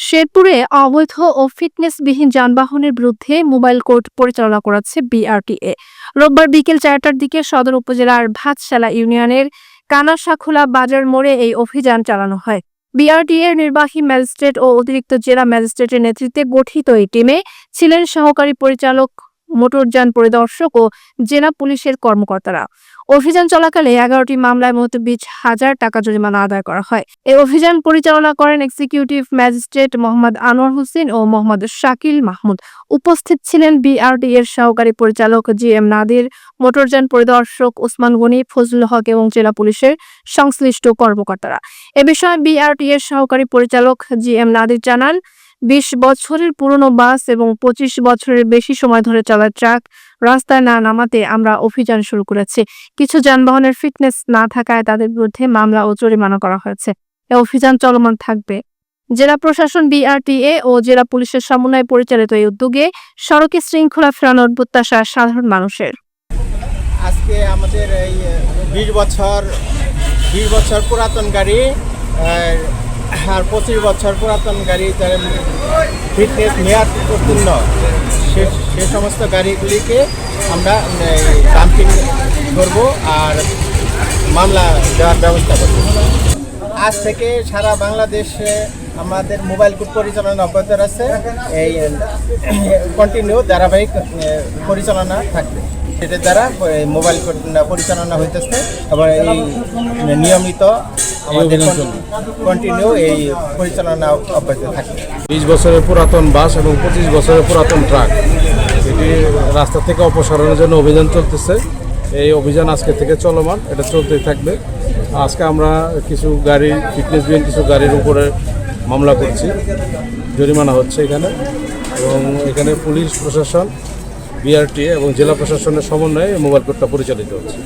শেরপুরে অবৈধ ও ফিটনেসবিহীন যানবাহনের বিরুদ্ধে মোবাইল কোর্ট পরিচালনা করাচ্ছে বিআরটিএ। রোববার বিকেল 4টার দিকে সদর উপজেলার ভাতশালা ইউনিয়নের কানাশাখোলা বাজার মোড়ে এই অভিযান চালানো হয়। বিআরটিএর নির্বাহী ম্যাজিস্ট্রেট ও অতিরিক্ত জেলা ম্যাজিস্ট্রেটের নেতৃত্বে গঠিত এই টিমে ছিলেন সহকারী পরিচালক, মোটরযান পরিদর্শক ও জেলা পুলিশের কর্মকর্তারা। অভিযান চলাকালে 11টি মামলায় মোট 20,000 টাকা জরিমানা আদায় করা হয়। এই অভিযান পরিচালনা করেন এক্সিকিউটিভ ম্যাজিস্ট্রেট মোহাম্মদ আনোয়ার হোসেন ও মোহাম্মদ শাকিল মাহমুদ। উপস্থিত ছিলেন বিআরটিএর সহকারী পরিচালক জিএম নাদির, মোটরযান পরিদর্শক ওসমান গনি, ফজলুল হক এবং জেলা পুলিশের সংশ্লিষ্ট কর্মকর্তারা। এ বিষয়ে বিআরটিএর সহকারী পরিচালক জিএম নাদির জানান, 20 বছরের পুরনো বাস এবং 25 বছরের বেশি সময় ধরে চলা ট্রাক রাস্তায় না নামাতে আমরা অভিযান শুরু করেছি। কিছু যানবাহনের ফিটনেস না থাকায় তাদের বিরুদ্ধে মামলা ও জরিমানা করা হয়েছে। এই অভিযান চলমান থাকবে। জেলা প্রশাসন, বিআরটিএ ও জেলা পুলিশের সমন্বয়ে পরিচালিত এই উদ্যোগে সড়কে শৃঙ্খলা ফেরানোর প্রত্যাশা সাধারণ মানুষের। আজকে আমাদের এই 20 বছর পুরাতন গাড়ি আর 25 বছর পুরাতন গাড়ি যারা ফিটনেস মেয়াদ উত্তীর্ণ সে সমস্ত গাড়িগুলিকে আমরা ডাম্পিং করব আর মামলা দেওয়ার ব্যবস্থা করব। আজ থেকে সারা বাংলাদেশে আমাদের মোবাইল কোর্ট পরিচালনা অব্যাহত আছে। এই কন্টিনিউ ধারাবাহিক পরিচালনা থাকবে। এটার দ্বারা মোবাইল কোর্ট পরিচালনা হইতেছে এবং এই নিয়মিত আমাদের কন্টিনিউ এই পরিচালনা অব্যাহত থাকবে। 20 বছরের পুরাতন বাস এবং 25 বছরের পুরাতন ট্রাক এটি রাস্তা থেকে অপসারণের জন্য অভিযান চলতেছে। এই অভিযান আজকে থেকে চলমান, এটা চলতেই থাকবে। আজকে আমরা কিছু গাড়ি ফিটনেসবিহীন কিছু গাড়ির উপরে মামলা করছি, জরিমানা হচ্ছে এখানে, এবং এখানে পুলিশ প্রশাসন, বিআরটিএ এবং জেলা প্রশাসনের সমন্বয়ে মোবাইল কোর্টটা পরিচালিত হচ্ছে।